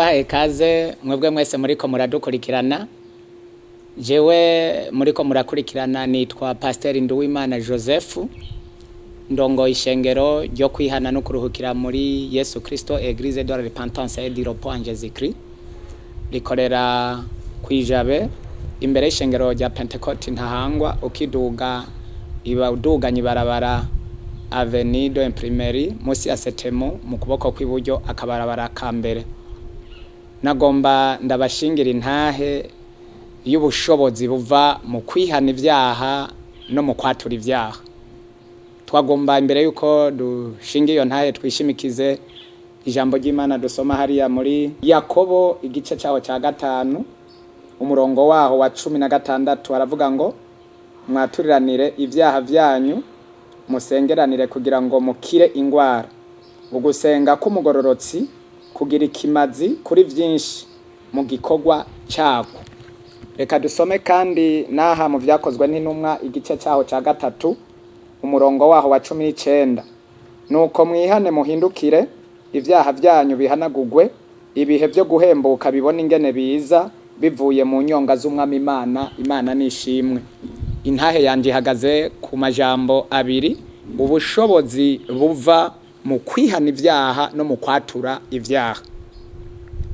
ndabaha ikaze mwebwe mwese muriko muradukurikirana. Jewe muriko murakurikirana nitwa Pasteur NDUWIMANA Joseph, ndongo ishengero ryo kwihana no kuruhukira muri Yesu Kristo Église de la Repentance et du Repos en Jésus-Christ, rikorera kwijabe imbere y'ishengero rya Pentecote Ntahangwa. Ukiduga uduganye barabara Avenue de Imprimerie musi ya Setemo mu kuboko kw'iburyo akabarabara ka mbere. Nagomba ndabashingira intahe y'ubushobozi buva mu kwihana ivyaha no mu kwatura ivyaha. Twagomba imbere yuko dushinga iyo ntahe twishimikize ijambo ry'Imana dusoma hariya muri Yakobo igice cyaho cya 5 umurongo waho wa 16 aravuga ngo mwaturiranire ivyaha vyanyu musengeranire kugira ngo mukire ingwara. Ugusenga k'umugororotsi kugira ikimazi kuri vyinshi mu gikorwa cyako. Reka dusome kandi naha mu vyakozwe n'intumwa igice cyaho cya 3 umurongo waho wa 19. Nuko mwihane muhindukire ivyaha vyanyu bihanagugwe, ibihe byo guhembuka bibona ingene biza bivuye mu nyonga z'umwami Imana nishimwe. Intahe yanje ihagaze ku majambo abiri: ubushobozi buva mu kwihana ivyaha no mu kwatura ivyaha.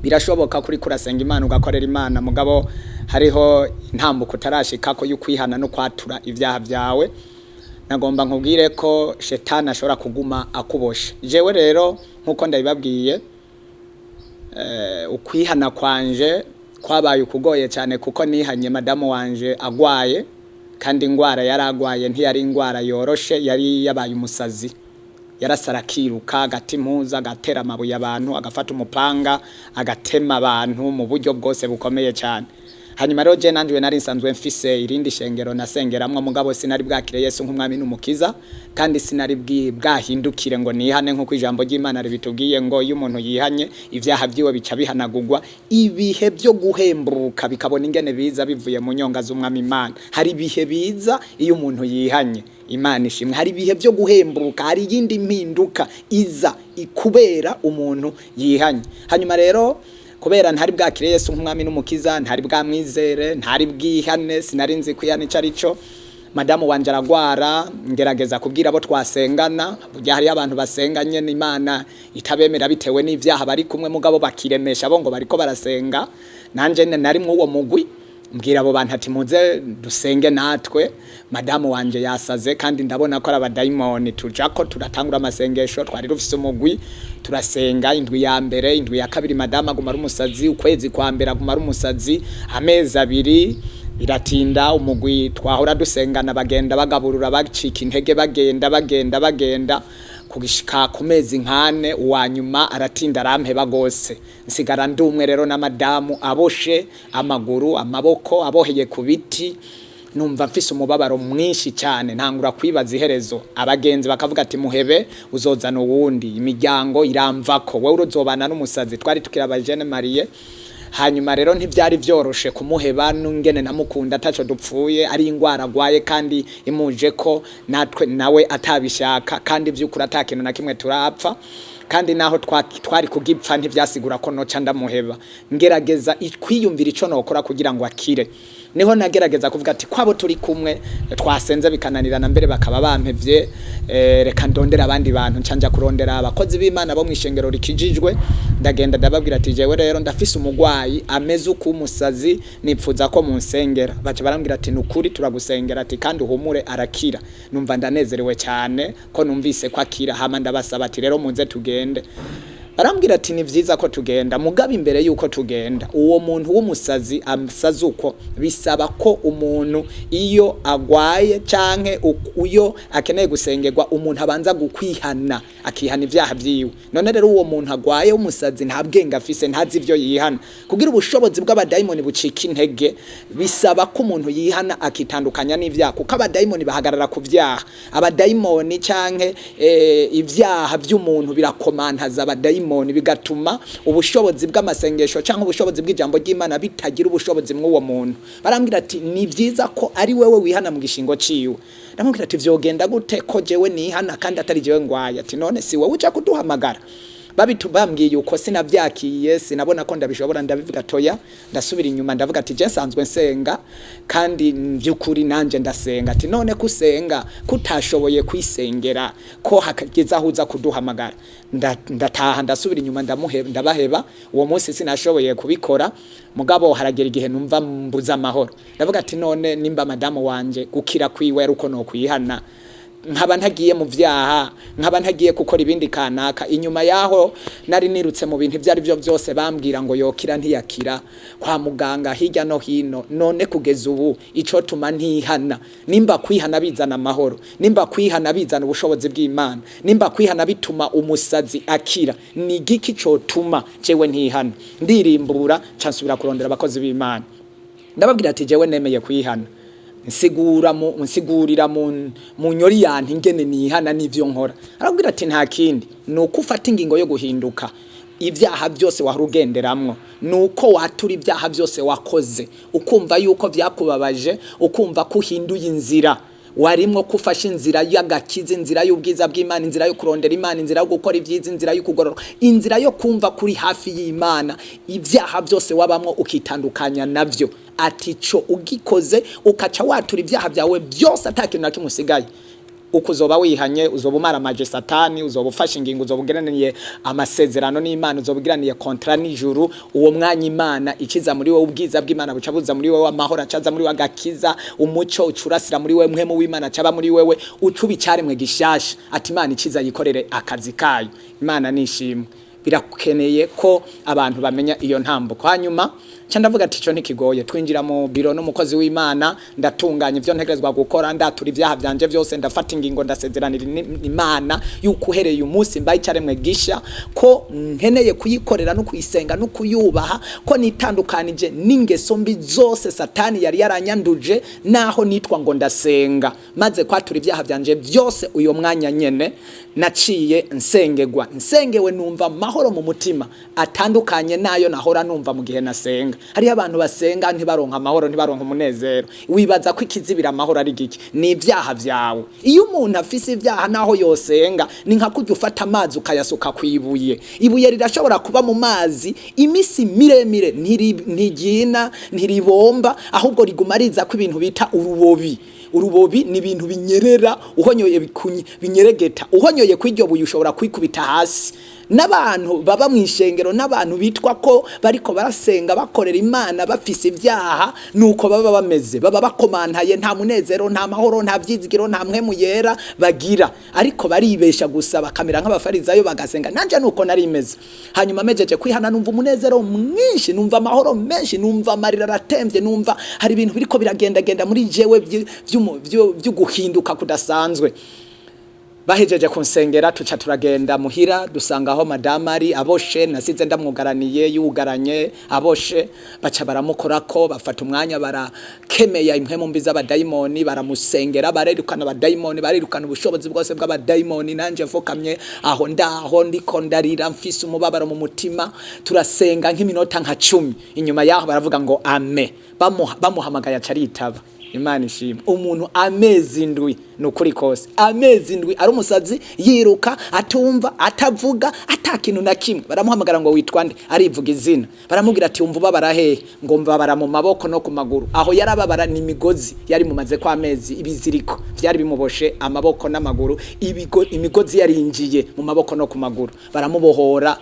Birashoboka kuri kurasenga Imana ugakorera Imana, mugabo hariho intambuko utarashikako y'ukwihana no kwatura ivyaha vyawe. Nagomba nkubwire ko shetani ashobora kuguma akubosha. Jewe rero nkuko ndabibabwiye, ukwihana kwanje kwabaye ukugoye cyane kuko nihanye madamu wanje agwaye, kandi ingwara yaragwaye ntiyari ingwara yoroshe, yari yabaye umusazi. Yarasarakiruka agatimpuza agatera amabuye abantu, agafata umupanga agatema abantu mu buryo bwose bukomeye cyane. Hanyuma rero je nanjye nari nsanzwe mfise irindi shengero nasengeramwe, mugabo sinari bwakire Yesu nk'umwami n'umukiza, kandi sinari bwahindukire ngo nihane nkuko ijambo ry'Imana ribitubwiye ngo iyo umuntu yihanye ivyaha vyiwe bica bihanagurwa, ibihe byo guhembuka bikabona ingene biza bivuye mu nyonga z'umwami Imana. Hari ibihe biza iyo umuntu yihanye, Imana ishimwe. Hari ibihe byo guhembuka, hari yindi mpinduka iza ikubera umuntu yihanye. Hanyuma rero kubera ntari bwakire Yesu nk'umwami n'umukiza, ntari bwamwizere, ntari bwihane, sinari nzi kwihana ico arico, madamu wanje aragwara, ngerageza kubwira abo twasengana, burya hari abantu basenganye n'Imana itabemera bitewe n'ivyaha bari kumwe, mugabo bakiremesha bo ngo bariko barasenga. Nanje nari mu uwo mugwi, mbwira abo bantu ati muze dusenge natwe. Madamu wanje yasaze kandi ndabona ko ari abadayimoni. Tujako turatangura amasengesho, twari rufise umugwi turasenga. Indwi ya mbere, indwi ya kabiri madamu aguma ari umusazi, ukwezi kwa mbere aguma ari umusazi, amezi 2 biratinda. Umugwi twahora dusengana bagenda bagaburura bacika intege, bagenda kugishika ku mezi 4 uwanyuma aratinda arampeba gose. Nsigara ndumwe rero na madamu aboshe amaguru amaboko aboheye ku biti, numva mfise umubabaro mwinshi cyane. Ntangura kwibaza iherezo. Abagenzi bakavuga ati muhebe uzozana uwundi, imiryango iramvako, wewe urozobana n'umusazi. Twari tukira abajene Marie. Hanyuma rero ntibyari byoroshe kumuheba n'ungene namukunda ataco dupfuye, ari ingwara agwaye kandi imuje ko natwe nawe atabishaka, kandi vy'ukuri atakintu na kimwe turapfa, kandi naho twari kugipfa ntivyasigura ko noca ndamuheba. Ngerageza kwiyumvira ico nokora kugira ngo akire. Niho nagerageza kuvuga ati kwabo turi kumwe twasenze bikananirana mbere bakaba bampevye, reka ndondera abandi bantu. Ncanja kurondera abakozi b'Imana bo mwishengero rikijijwe, ndagenda ndababwira ati jewe rero ndafise umugwayi ameze uko umusazi, nipfuza ko munsengera. Baca barambwira ati nukuri turagusengera, ati kandi uhumure arakira. Numva ndanezerewe cyane ko numvise ko akira. Hama ndabasaba ati rero munze tugende. Barambwira ati ni vyiza ko tugenda, mugabo imbere yuko tugenda uwo muntu w'umusazi amusazi uko bisaba ko umuntu iyo agwaye canke uyo akeneye gusengerwa umuntu abanza gukwihana, akihana ivyaha vyiwe. None rero uwo muntu agwaye w'umusazi nta bwenge afise, ntazi ivyo yihana. Kugira ubushobozi bw'abadayimoni bucika intege bisaba ko umuntu yihana akitandukanya n'ivyaha, kuko abadayimoni bahagarara ku vyaha. Abadayimoni canke ivyaha vy'umuntu birakomantaza abadayimoni, bigatuma ubushobozi bw'amasengesho cyangwa ubushobozi bw'ijambo ry'Imana bitagira ubushobozi mw'uwo muntu. Barambwira ati ni vyiza ko ari wewe wihana mu gishingo ciwe. Ndamubwira ati vyogenda gute ko jewe nihana kandi atari jewe ngwaye? Ati none si wowe uca kuduhamagara? babitubambwiye uko sinavyakiye sinabona ko ndabishobora ndabivuga toya ndasubira inyuma ndavuga ati je nsanzwe nsenga kandi byukuri nanje ndasenga ati none kusenga kutashoboye kwisengera ko hakageza ahuza kuduhamagara ndataha ndasubira inyuma ndabaheba uwo munsi sinashoboye kubikora mugabo haragera igihe numva mbuza amahoro ndavuga ati none nimba madamu wanje gukira kwiwe ruko no kwihana nkaba ntagiye mu vyaha nkaba ntagiye gukora ibindi kanaka inyuma yaho nari nirutse mu bintu byari byo byose bambwira ngo yokira ntiyakira kwa muganga hirya no hino none kugeza ubu ico tuma ntihana nimba kwihana bizana amahoro nimba kwihana bizana ubushobozi bw'Imana nimba kwihana bituma umusazi akira ni giki cyo tuma jewe ntihana ndirimbura cansubira kurondera abakozi b'Imana ndababwira ati jewe nemeye kwihana nsigurira mu nyori yanti ngene nihana n'ivyo nkora arabwira ati nta kindi nuko ufata ingingo yo guhinduka ibyaha byose warugenderamwo nuko watura ibyaha byose wakoze ukumva yuko vyakubabaje ukumva ko uhinduye inzira warimwo kufasha inzira y'agakiza inzira y'ubwiza bw'Imana inzira yo kurondera Imana inzira yo gukora ivyiza inzira yo kugorora inzira yo kumva kuri hafi y'Imana ibyaha byose wabamwo ukitandukanya navyo atico ugikoze ukaca watura ibyaha byawe byose atakintu nakimusigaye ukuzoba wihanye uzobumara maje satani uzobufasha ingingo uzobugeraniye amasezerano n'Imana uzobugiraniye kontra n'ijuru uwo mwanya Imana ikiza muri wowe ubwiza bw'Imana bucabuza muri wowe amahoro acaza muri wowe agakiza umuco ucurasira muri wowe mpemu w'Imana caba muri wewe ucubi cyaremwe gishasha ati Imana ikiza yikorere akazi kayo Imana nishimwe birakeneye ko abantu bamenya iyo ntambuko hanyuma ndavuga ati cyo ntikigoye twinjira mu biro n'umukozi w'Imana ndatunganya ivyo ntegerezwa gukora ndatura ivyaha byanje byose ndafata ingingo ndasezeranira Imana yuko uhereye umunsi mbaye cyaremwe gisha ko nkeneye kuyikorera no kuyisenga no kuyubaha ko nitandukanije n'ingeso mbi zose satani yari yaranyanduje naho nitwa ngo ndasenga maze kwatura ivyaha byanje byose uyo mwanya nyene naciye nsengewe numva mahoro mu mutima atandukanye nayo nahora numva mu gihe nasenga hari abantu basenga ntibaronka amahoro ntibaronka umunezero wibaza ko ikizibira amahoro ari giki ni ibyaha vyawe iyo umuntu afise ibyaha naho yosenga ni nka kujya ufata amazi ukayasuka kwibuye ibuye rirashobora kuba mu mazi imisi miremire ntigina ntiribomba ahubwo riguma riza ko ibintu bita urubobi ni ibintu binyerera uhonyoye binyeregeta uhonyoye kw'iryo buye ushobora kwikubita hasi n'abantu baba mu ishengero n'abantu bitwa ko bariko barasenga bakorera Imana bafise ibyaha nuko baba bameze baba bakomantaye nta munezero nta mahoro nta byizigiro nta mwemu yera bagira ariko baribesha gusa bakamera nk'abafarizayo bagasenga nanje nuko nari imeze hanyuma mejeje kwihana numva umunezero mwinshi numva amahoro menshi numva amarira aratemvye numva hari ibintu biriko biragenda muri jewe byo guhinduka kudasanzwe bahejeje kunsengera tuca turagenda muhira dusanga aho madama ari aboshe nasize ndamwugaraniye yugaranye aboshe baca baramukorako bafata umwanya barakemeya impwemu mbi z'abadayimoni baramusengera barerukana abadayimoni barerukana ubushobozi bwose bw'abadayimoni nanje mfukamye aho ndaho ndiko ndarira mfise umubabaro mu mutima turasenga nk'iminota nka 10 inyuma yaho baravuga ngo amen bamuhamagaye acaritaba Imana ishimwe umuntu amezi ndwi nukuri kose amezi ndwi ari umusazi yiruka atumva atavuga atakintu na kimwe baramuhamagara ngo witwa nde arivuga izina baramubwira ati umva barahehe ngo mbabara mu maboko no ku maguru aho yarababara ni imigozi yari mumaze kwa amezi ibiziriko byari bimuboshe amaboko n'amaguru imigozi yarinjiye mu maboko no ku maguru baramubohora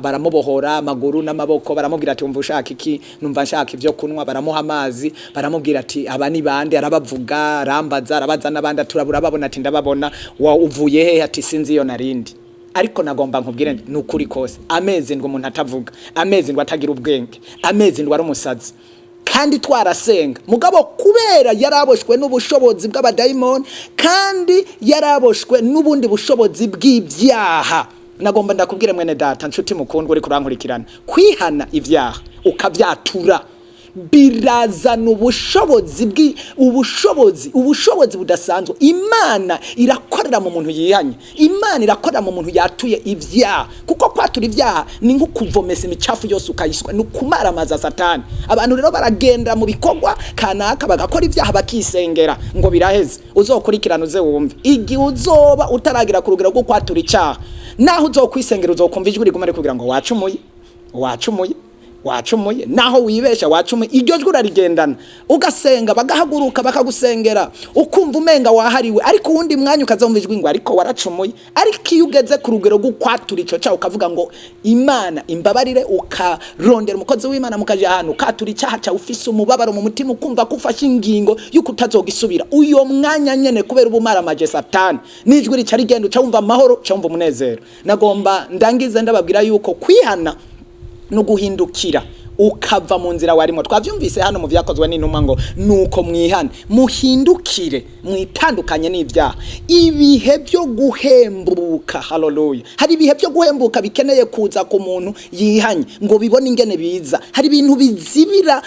baramubohora amaguru n'amaboko baramubwira ati umva ushaka iki numva nshaka ivyo kunwa baramuha amazi baramubwira ati aba ni bande arabavuga rambaza arabaza nabandi turabura babona ati ndababona wa uvuye he ati sinzi yo narindi ariko nagomba nkubwire nukuri kose amezi ngo umuntu atavuga amezi ngo atagira ubwenge amezi ngo ari umusazi kandi twarasenga mugabo kubera yaraboshwe n'ubushobozi bw'abadayimoni kandi yaraboshwe n'ubundi bushobozi bw'ibyaha nagomba ndakubwire mwene data nshuti mukundwa uri kurankurikirana kwihana ibyaha ukabyatura birazana ubushobozi budasanzwe Imana irakorera mu muntu yihanye Imana irakorera mu muntu yatuye ibyaha kuko kwatura ibyaha ni nko kuvomesa imicafu yose ukayiswa no kumaramaza satani abantu rero baragenda mu bikogwa kanaka bagakora ibyaha bakisengera ngo biraheze uzokurikirana uze wumve igihe uzoba utaragira kurugero rwo kwatura icyaha naho uzokwisengera uzokumva ijwi riguma rikugira ngo wacumuye naho wibesha wacumuye, iryo jwi urarigendana ugasenga bagahaguruka bakagusengera ukumva umenga wahariwe, ariko uwundi mwanya ukazumva ijwi ngo ariko waracumuye. Ariko iyo ugeze ku rugero gukwatura ico cyaha ukavuga ngo Imana imbabarire, ukarondera umukozi w'Imana mukaje ahantu ukatura icyaha cyawe ufise umubabaro mu mutima ukumva ko ufashe ingingo yuko utazogisubira, uyo mwanya nyene kubera ubumara maje Satani n'ijwi rica rigenda uca wumva amahoro, uca wumva umunezero. Nagomba ndangize ndababwira yuko kwihana no guhindukira ukava mu nzira warimo. Twavyumvise hano mu vyakozwe n'intumwa ngo nuko mwihane muhindukire mwitandukanye n'ivyaha. Ibihe byo guhembuka, haleluya, hari ibihe byo guhembuka bikeneye kuza ku muntu yihanye ngo bibone ingene biza. Hari ibintu bizibira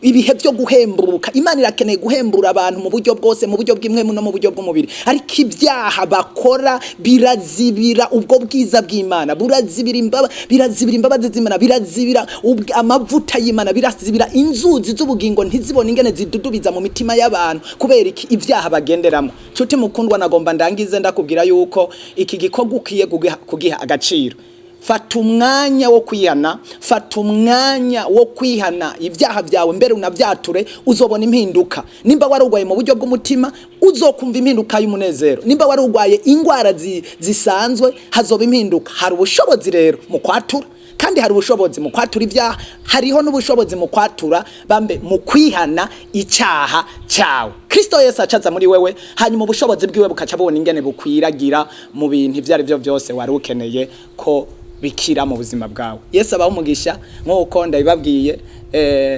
ibihe byo guhembuka. Imana irakeneye guhembura abantu mu buryo bwose, mu buryo bw'imwe no mu buryo bw'umubiri, ariko ibyaha bakora birazibira ubwo bwiza bw'Imana, birazibira imbabazi z'Imana, birazibira amavuta y'Imana, birazibira inzuzi z'ubugingo ntizibone ingene zidudubiza mu mitima y'abantu kubera iki ibyaha bagenderamo. Cuti mukundwa, nagomba ndangize ndakubwira yuko iki gikorwa ukiye kugiha agaciro. Fata umwanya wo kwihana, fata umwanya wo kwihana ibyaha byawe, mbere unavyature uzobona impinduka. Nimba warugwaye mu buryo bw'umutima uzokumva impinduka y'umunezero, nimba warugwaye ingwara zisanzwe hazoba impinduka. Hari ubushobozi rero mu kwatura, kandi hari ubushobozi mu kwatura ibyaha, hariho n'ubushobozi mu kwatura bambe mu kwihana icyaha cyawe. Kristo Yesu acaza muri wewe, hanyuma ubushobozi bwiwe bukaca bubona ingene bukwiragira mu bintu ivyo ari byo byose wari ukeneye ko bikira mu buzima bwawe. Yesu abaho umugisha nk'uko ndabibabwiye.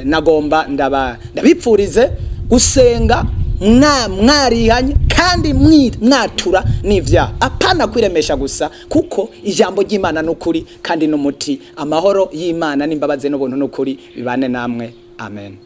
Nagomba ndabipfurize gusenga mwarihanye kandi mwatura n'ivyaha, apana kwiremesha gusa, kuko ijambo ry'Imana n'ukuri kandi n'umuti. Amahoro y'Imana n'imbabazi n'ubuntu n'ukuri bibane namwe, amen.